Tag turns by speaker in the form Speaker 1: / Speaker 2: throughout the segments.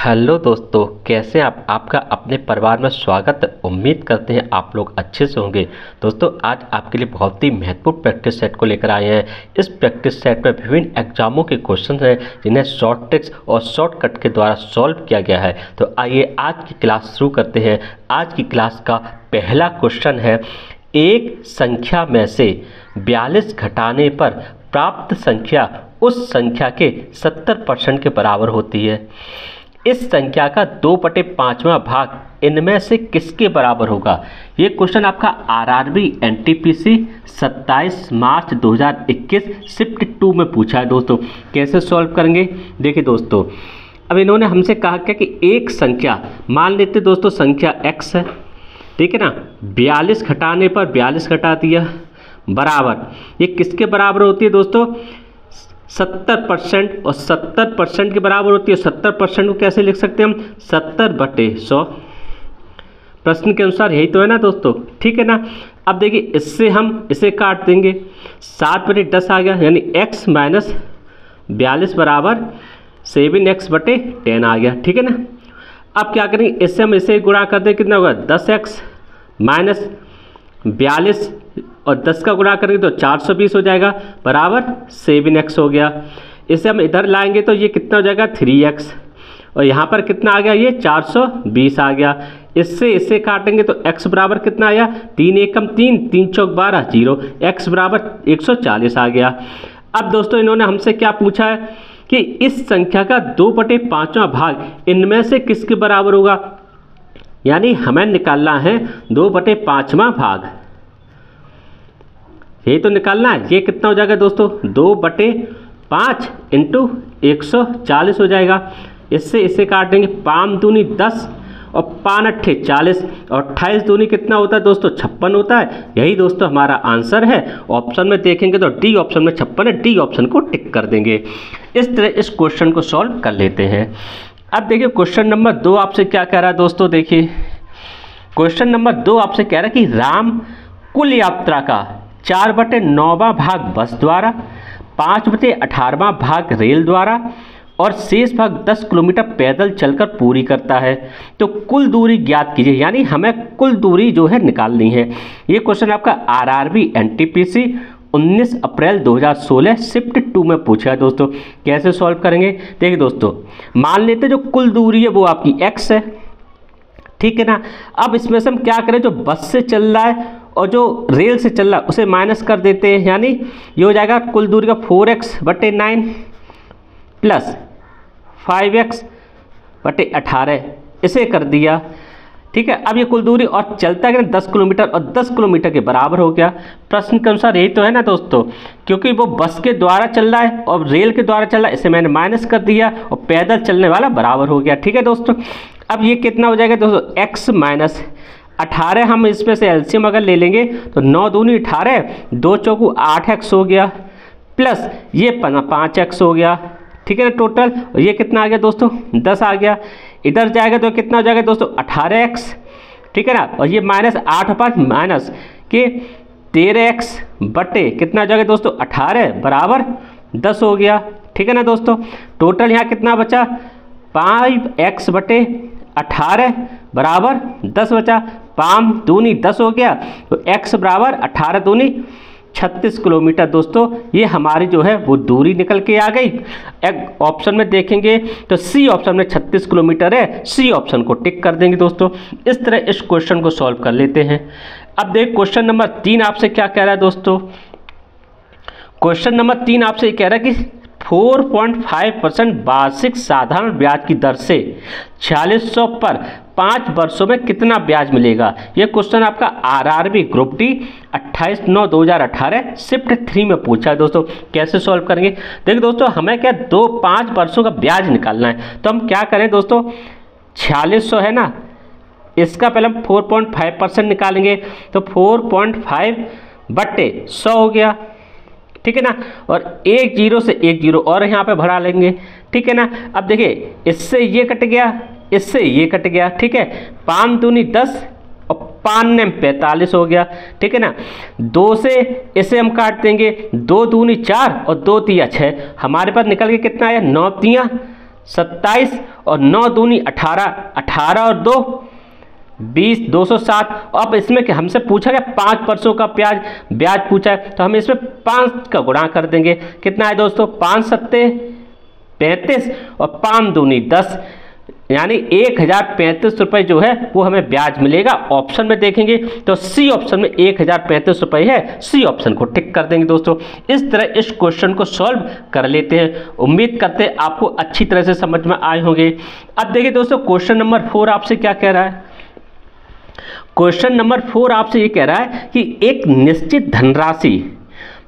Speaker 1: Hello दोस्तों, कैसे हैं आप? आपका अपने परिवार में स्वागत। उम्मीद करते हैं आप लोग अच्छे से होंगे। दोस्तों, आज आपके लिए बहुत ही महत्वपूर्ण प्रैक्टिस सेट को लेकर आए हैं। इस प्रैक्टिस सेट में विभिन्न एग्जामों के क्वेश्चन हैं जिन्हें शॉर्ट ट्रिक्स और शॉर्टकट के द्वारा सॉल्व किया गया है। तो आइए आज की क्लास शुरू करते हैं। आज की क्लास का पहला क्वेश्चन है, एक संख्या में से 42 घटाने पर प्राप्त संख्या उस संख्या के 70% के बराबर होती है। इस संख्या का 2/5वां भाग इनमें से किसके बराबर होगा? ये क्वेश्चन आपका आरआरबी एनटीपीसी 27 मार्च 2021 शिफ्ट 2 में पूछा है। दोस्तों, कैसे सॉल्व करेंगे? देखिए दोस्तों, अब इन्होंने हमसे कहा क्या कि एक संख्या मान लेते दोस्तों, संख्या x है, ठीक है ना। 42 घटाने पर 42 घटा दिया, बराबर ये किसके बराबर होती है दोस्तों? 70%। और 70% के बराबर होती है। 70% को कैसे लिख सकते हैं हम? 70/100। प्रश्न के अनुसार यही तो है ना दोस्तों, ठीक है ना। अब देखिए, इससे हम इसे काट देंगे, 7/10 आ गया, यानी x माइनस 42 बराबर 7x/10 आ गया, ठीक है ना। अब क्या करेंगे, इससे हम इसे गुणा कर दें, कितना होगा? 10x माइनस 42 और 10 का गुणा करेंगे तो 420 हो जाएगा, बराबर 7x हो गया। इसे हम इधर लाएंगे तो ये कितना हो जाएगा? 3x। और यहाँ पर कितना आ गया? ये 420 आ गया। इससे इसे काटेंगे तो x बराबर कितना आया? 3 एकम 3, 3 चौक 12, 0, x बराबर 140 आ गया। अब दोस्तों, इन्होंने हमसे क्या पूछा है कि इस संख्या का 2/5वां भाग इनमें से किसके बराबर होगा? यानी हमें निकालना है 2/5वां भाग। यही तो निकालना है। ये कितना हो जाएगा दोस्तों? 2/5 इंटू 140 हो जाएगा। इससे इसे काट देंगे, 5 दूनी 10 और 5 अट्ठे 40 और 28 दूनी कितना होता है दोस्तों? 56 होता है। यही दोस्तों हमारा आंसर है। ऑप्शन में देखेंगे तो डी ऑप्शन में 56 है, डी ऑप्शन को टिक कर देंगे। इस तरह इस क्वेश्चन को सॉल्व कर लेते हैं। अब देखिए, क्वेश्चन नंबर 2 आपसे क्या कह रहा है दोस्तों? देखिए, क्वेश्चन नंबर 2 आपसे कह रहा है कि राम कुल यात्रा का 4/9वां भाग बस द्वारा, 5/18वां भाग रेल द्वारा और शेष भाग 10 किलोमीटर पैदल चलकर पूरी करता है। तो कुल दूरी ज्ञात कीजिए, यानी हमें कुल दूरी जो है निकालनी है। ये क्वेश्चन आपका आरआरबी एनटीपीसी 19 अप्रैल 2016 शिफ्ट 2 में पूछा है। दोस्तों, कैसे सॉल्व करेंगे? देखिए दोस्तों, मान लेते जो कुल दूरी है वो आपकी x है, ठीक है ना। अब इसमें से हम क्या करें, जो बस से चल रहा है और जो रेल से चल रहा है उसे माइनस कर देते हैं, यानी ये हो जाएगा कुल दूरी का 4x/9 प्लस 5x/18, इसे कर दिया, ठीक है। अब ये कुल दूरी और चलता है 10 किलोमीटर और 10 किलोमीटर के बराबर हो गया। प्रश्न के अनुसार यही तो है ना दोस्तों, क्योंकि वो बस के द्वारा चल रहा है और रेल के द्वारा चल रहा है, इसे मैंने माइनस कर दिया और पैदल चलने वाला बराबर हो गया, ठीक है दोस्तों। अब ये कितना हो जाएगा दोस्तों? x माइनस 18, हम इसमें से एलसीएम अगर ले लेंगे तो 9 दूनी 18, 2 चौकू 8x हो गया, प्लस ये 5x हो गया, ठीक है ना टोटल। और ये कितना आ गया दोस्तों? 10 आ गया। इधर जाएगा तो कितना हो जाएगा दोस्तों? 18x, ठीक है ना। और ये माइनस 8 और 5 माइनस के 13x बटे कितना हो जाएगा दोस्तों? 18 बराबर 10 हो गया, ठीक है ना दोस्तों। टोटल यहाँ कितना बचा? 5x/18 बराबर 10 बचा। 5 दूनी 10 हो गया, तो x बराबर 18 दूनी 36 किलोमीटर। दोस्तों, ये हमारी जो है वो दूरी निकल के आ गई। एक ऑप्शन में देखेंगे तो सी ऑप्शन में 36 किलोमीटर है, सी ऑप्शन को टिक कर देंगे दोस्तों। इस तरह इस क्वेश्चन को सॉल्व कर लेते हैं। अब देख, क्वेश्चन नंबर 3 आपसे क्या कह रहा है दोस्तों? क्वेश्चन नंबर 3 आपसे कह रहा है कि 4.5% वार्षिक साधारण ब्याज की दर से 4600 पर 5 वर्षों में कितना ब्याज मिलेगा? यह क्वेश्चन आपका आरआरबी ग्रुप डी 28/9/2018 शिफ्ट 3 में पूछा है। दोस्तों, कैसे सॉल्व करेंगे? देखिए दोस्तों, हमें क्या 5 वर्षों का ब्याज निकालना है। तो हम क्या करें दोस्तों, 4600 है ना, इसका पहले हम 4.5% निकालेंगे, तो 4.5/100 हो गया, ठीक है ना। और 1 0 से 1 0 और यहाँ पे भरा लेंगे, ठीक है ना। अब देखिए, इससे ये कट गया, इससे ये कट गया, ठीक है। 5 दूनी 10 और 5 ने 45 हो गया, ठीक है ना। 2 से इसे हम काट देंगे, 2 दूनी 4 और 2 तिया 6, हमारे पास निकल के कितना आया? 9 तिया 27 और 9 दूनी 18, 18 और 2 20, 260। अब इसमें कि हमसे पूछा गया 5% का ब्याज पूछा है, तो हम इसमें 5 का गुणा कर देंगे। कितना है दोस्तों, 5 सत्ते 35 और 5 दूनी 10, यानी 1035 रुपये जो है वो हमें ब्याज मिलेगा। ऑप्शन में देखेंगे तो सी ऑप्शन में 1035 रुपये है, सी ऑप्शन को टिक कर देंगे दोस्तों। इस तरह इस क्वेश्चन को सॉल्व कर लेते हैं। उम्मीद करते हैं आपको अच्छी तरह से समझ में आए होंगे। अब देखिए दोस्तों, क्वेश्चन नंबर 4 आपसे क्या कह रहा है। क्वेश्चन नंबर 4 आपसे ये कह रहा है कि एक निश्चित धनराशि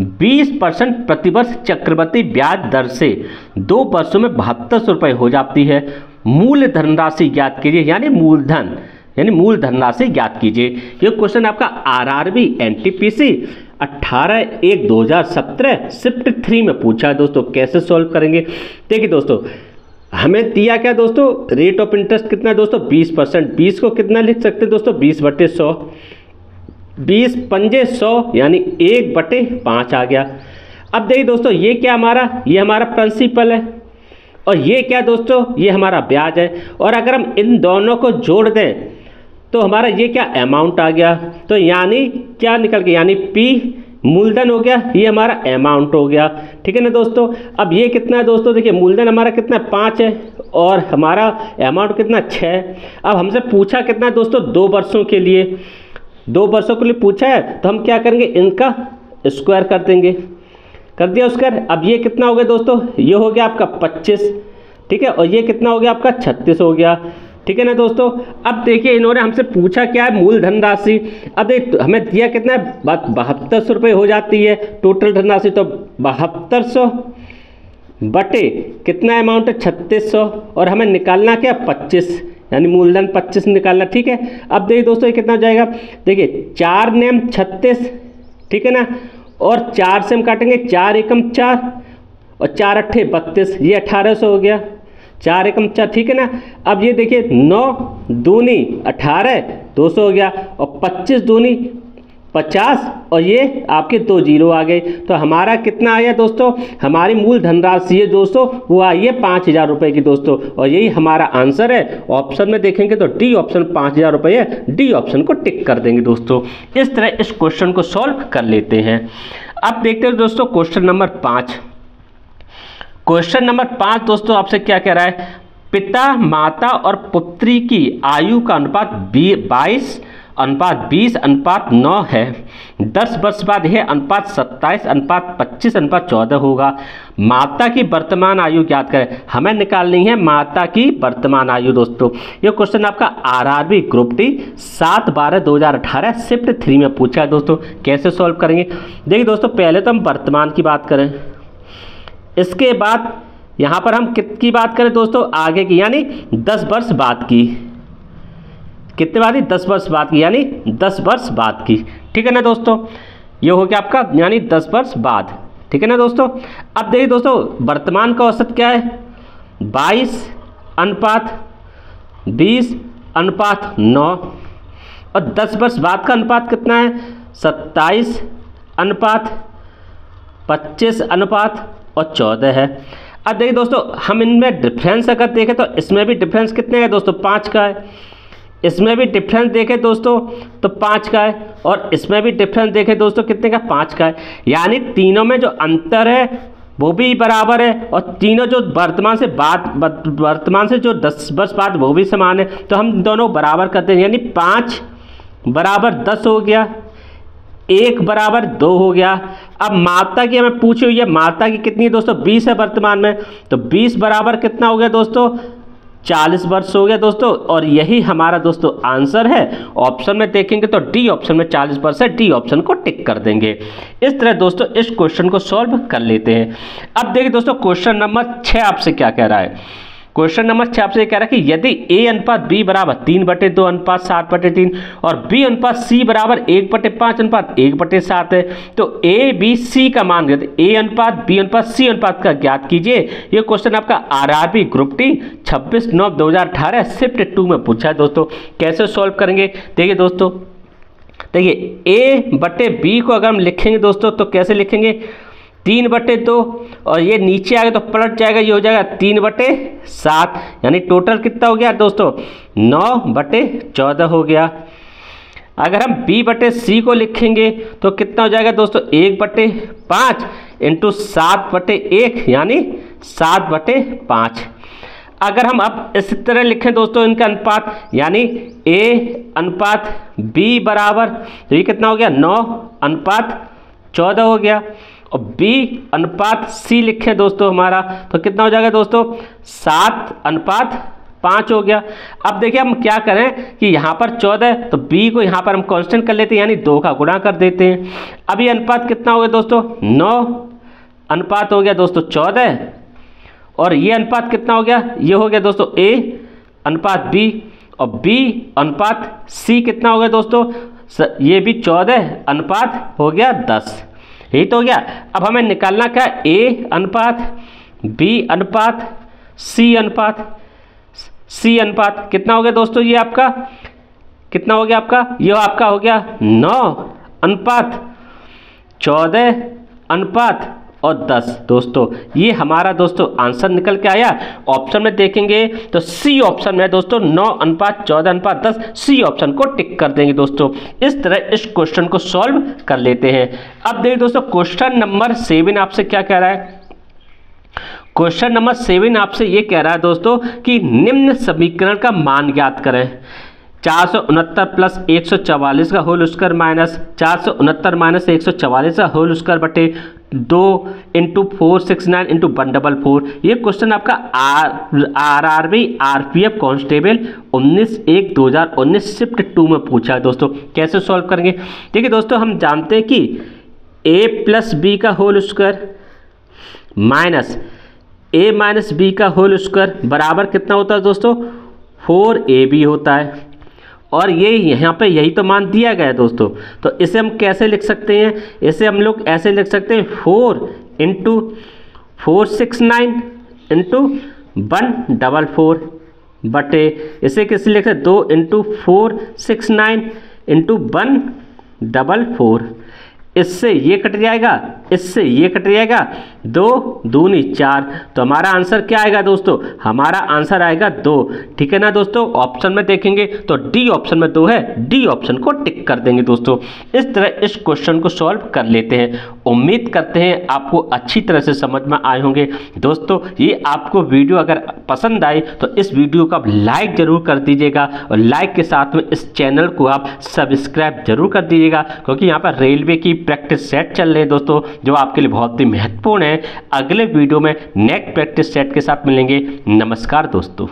Speaker 1: 20% प्रतिवर्ष चक्रवृद्धि ब्याज दर से 2 वर्षों में 72 रुपये हो जाती है। मूल धनराशि ज्ञात कीजिए, यानी मूलधन यानी मूल धनराशि ज्ञात कीजिए। ये क्वेश्चन आपका आरआरबी एनटीपीसी 18/1/2017 शिफ्ट 3 में पूछा है दोस्तों। कैसे सॉल्व करेंगे, देखिए दोस्तों, हमें दिया क्या दोस्तों, रेट ऑफ इंटरेस्ट कितना है दोस्तों, 20%। 20 को कितना लिख सकते हैं दोस्तों, 20/100, 20 पंजे 100 यानी 1/5 आ गया। अब देखिए दोस्तों, ये क्या हमारा, ये हमारा प्रिंसिपल है और ये क्या दोस्तों, ये हमारा ब्याज है। और अगर हम इन दोनों को जोड़ दें तो हमारा ये क्या अमाउंट आ गया। तो यानी क्या निकल गया, यानी पी मूलधन हो गया, ये हमारा अमाउंट हो गया। ठीक है ना दोस्तों। अब ये कितना है दोस्तों, देखिए मूलधन हमारा कितना 5 है और हमारा अमाउंट कितना 6 है। अब हमसे पूछा कितना है दोस्तों, 2 वर्षों के लिए, 2 वर्षों के लिए पूछा है, तो हम क्या करेंगे, इनका स्क्वायर कर देंगे। कर दिया स्क्वायर। अब ये कितना हो गया दोस्तों, ये हो गया आपका 25, ठीक है, और ये कितना हो गया आपका 36 हो गया। ठीक है ना दोस्तों। अब देखिए इन्होंने हमसे पूछा क्या है, मूल धनराशि। अब देख हमें दिया कितना है, 7200 रुपये हो जाती है टोटल धनराशि। तो 7200 बटे कितना अमाउंट है, 3600, और हमें निकालना क्या, 25, यानी मूलधन 25 निकालना। ठीक है। अब देखिए दोस्तों ये कितना हो जाएगा, देखिए 4 नेम 36, ठीक है ना, और 4 से हम काटेंगे, 4 एकम 4 और 4 अट्ठे 32, ये 1800 हो गया, 4 एकम 4, ठीक है ना। अब ये देखिए 9 दूनी 18, 200 हो गया, और 25 दूनी 50, और ये आपके 2 जीरो आ गए। तो हमारा कितना आया दोस्तों, हमारी मूल धनराशि है दोस्तों वो आई है 5000 रुपये की दोस्तों, और यही हमारा आंसर है। ऑप्शन में देखेंगे तो डी ऑप्शन 5000 रुपये है, डी ऑप्शन को टिक कर देंगे दोस्तों। इस तरह इस क्वेश्चन को सॉल्व कर लेते हैं। अब देखते हैं दोस्तों क्वेश्चन नंबर 5। क्वेश्चन नंबर 5 दोस्तों आपसे क्या कह रहा है, पिता माता और पुत्री की आयु का अनुपात 22:20:9 है। 10 वर्ष बाद यह अनुपात 27:25:14 होगा। माता की वर्तमान आयु ज्ञात करें। हमें निकालनी है माता की वर्तमान आयु दोस्तों। यह क्वेश्चन आपका आरआरबी ग्रुप डी 7/12/2018 शिफ्ट 3 में पूछा है दोस्तों। कैसे सॉल्व करेंगे, देखिए दोस्तों पहले तो हम वर्तमान की बात करें, इसके बाद यहाँ पर हम कितनी बात करें दोस्तों, आगे की, यानी 10 वर्ष बाद की। कितने बाद की, 10 वर्ष बाद की, यानी 10 वर्ष बाद की। ठीक है ना दोस्तों, ये हो गया आपका यानी 10 वर्ष बाद। ठीक है ना दोस्तों। अब देखिए दोस्तों वर्तमान का औसत क्या है, 22:20:9, और 10 वर्ष बाद का अनुपात कितना है, 27:25:14 है। अब देखिए दोस्तों हम इनमें डिफरेंस अगर देखें तो इसमें भी डिफरेंस कितने का दोस्तों, 5 का है। इसमें भी डिफरेंस देखें दोस्तों तो 5 का है, और इसमें भी डिफरेंस देखें दोस्तों कितने का, 5 का है। यानी तीनों में जो अंतर है वो भी बराबर है, और तीनों जो वर्तमान से जो 10 वर्ष बाद वो भी समान है। तो हम दोनों बराबर करते हैं, यानी 5 बराबर 10 हो गया, 1 बराबर 2 हो गया। अब माता की हमें पूछी हुई है, माता की कितनी है दोस्तों, 20 है वर्तमान में, तो 20 बराबर कितना हो गया दोस्तों, 40 वर्ष हो गया दोस्तों, और यही हमारा दोस्तों आंसर है। ऑप्शन में देखेंगे तो डी ऑप्शन में 40 वर्ष है, डी ऑप्शन को टिक कर देंगे। इस तरह दोस्तों इस क्वेश्चन को सॉल्व कर लेते हैं। अब देखिए दोस्तों क्वेश्चन नंबर 6 आपसे क्या कह रहा है। क्वेश्चन नंबर 6 आपसे कह रहा है कि यदि a अनुपात b बराबर 3/2 अनुपात 7/3 और b अनुपात c बराबर 1/5 अनुपात 1/7 है, तो a b c का मान ज्ञात, a अनुपात b अनुपात c अनुपात का ज्ञात कीजिए। ये क्वेश्चन आपका आरआरबी ग्रुप टी 26/9/2018 शिफ्ट 2 में पूछा है दोस्तों। कैसे सॉल्व करेंगे, देखिए दोस्तों, देखिए a/b को अगर हम लिखेंगे दोस्तों तो कैसे लिखेंगे, 3/2 और ये नीचे आ गया तो पलट जाएगा, ये हो जाएगा 3/7, यानी टोटल कितना हो गया दोस्तों 9/14 हो गया। अगर हम B/C को लिखेंगे तो कितना हो जाएगा दोस्तों 1/5 इंटू 7/1 यानी 7/5। अगर हम अब इस तरह लिखें दोस्तों इनका अनुपात, यानी A/B बराबर, तो ये कितना हो गया 9/14 हो गया। और B/C लिखें दोस्तों हमारा, तो कितना हो जाएगा दोस्तों 7/5 हो गया। अब देखिए हम क्या करें कि यहाँ पर 14 तो B को यहाँ पर हम कांस्टेंट कर लेते हैं, यानी 2 का गुणा कर देते हैं। अब ये अनुपात कितना हो गया दोस्तों 9 हो गया दोस्तों 14, और ये अनुपात कितना हो गया, ये हो गया दोस्तों A/B, और B/C कितना हो गया दोस्तों, ये भी 14 हो गया 10। यही तो हो गया। अब हमें निकालना क्या, A/B/C कितना हो गया दोस्तों, ये आपका कितना हो गया, आपका ये आपका हो गया 9/14 और 10 दोस्तों। ये हमारा दोस्तों आंसर निकल के आया। ऑप्शन में देखेंगे तो सी ऑप्शन में दोस्तों 9/14/10, सी ऑप्शन को टिक कर देंगे दोस्तों। इस तरह इस क्वेश्चन को सॉल्व कर लेते हैं। अब देखिए दोस्तों क्वेश्चन नंबर 7 आपसे क्या कह रहा है। क्वेश्चन नंबर 7 आपसे ये कह रहा है दोस्तों कि निम्न समीकरण का मान ज्ञात करें। 469 प्लस 144 का होल स्क्वायर माइनस 469 माइनस 144 का होल स्क्वायर बटे 2 इंटू 469 इंटू 144। ये क्वेश्चन आपका RRB RPF कांस्टेबल 19/1/2019 शिफ्ट 2 में पूछा है दोस्तों। कैसे सॉल्व करेंगे, देखिए दोस्तों हम जानते हैं कि A+B का होल स्क्वायर माइनस A-B का होल स्क्वायर बराबर कितना होता है दोस्तों 4AB होता है, और ये यहाँ पे यही तो मान दिया गया है दोस्तों। तो इसे हम कैसे लिख सकते हैं, इसे हम लोग ऐसे लिख सकते हैं 4 इंटू 469 इंटू 144 बटे, इसे कैसे लिख सकते हैं 2 इंटू 469 इंटू 144। इससे ये कट जाएगा, इससे ये कट जाएगा, 2 दूनी 4, तो हमारा आंसर क्या आएगा दोस्तों, हमारा आंसर आएगा 2। ठीक है ना दोस्तों। ऑप्शन में देखेंगे तो डी ऑप्शन में 2 है, डी ऑप्शन को टिक कर देंगे दोस्तों। इस तरह इस क्वेश्चन को सॉल्व कर लेते हैं। उम्मीद करते हैं आपको अच्छी तरह से समझ में आए होंगे दोस्तों। ये आपको वीडियो अगर पसंद आई तो इस वीडियो को आप लाइक जरूर कर दीजिएगा, और लाइक के साथ में इस चैनल को आप सब्सक्राइब जरूर कर दीजिएगा, क्योंकि यहाँ पर रेलवे की प्रैक्टिस सेट चल रहे हैं दोस्तों, जो आपके लिए बहुत ही महत्वपूर्ण है। अगले वीडियो में नेक्स्ट प्रैक्टिस सेट के साथ मिलेंगे। नमस्कार दोस्तों।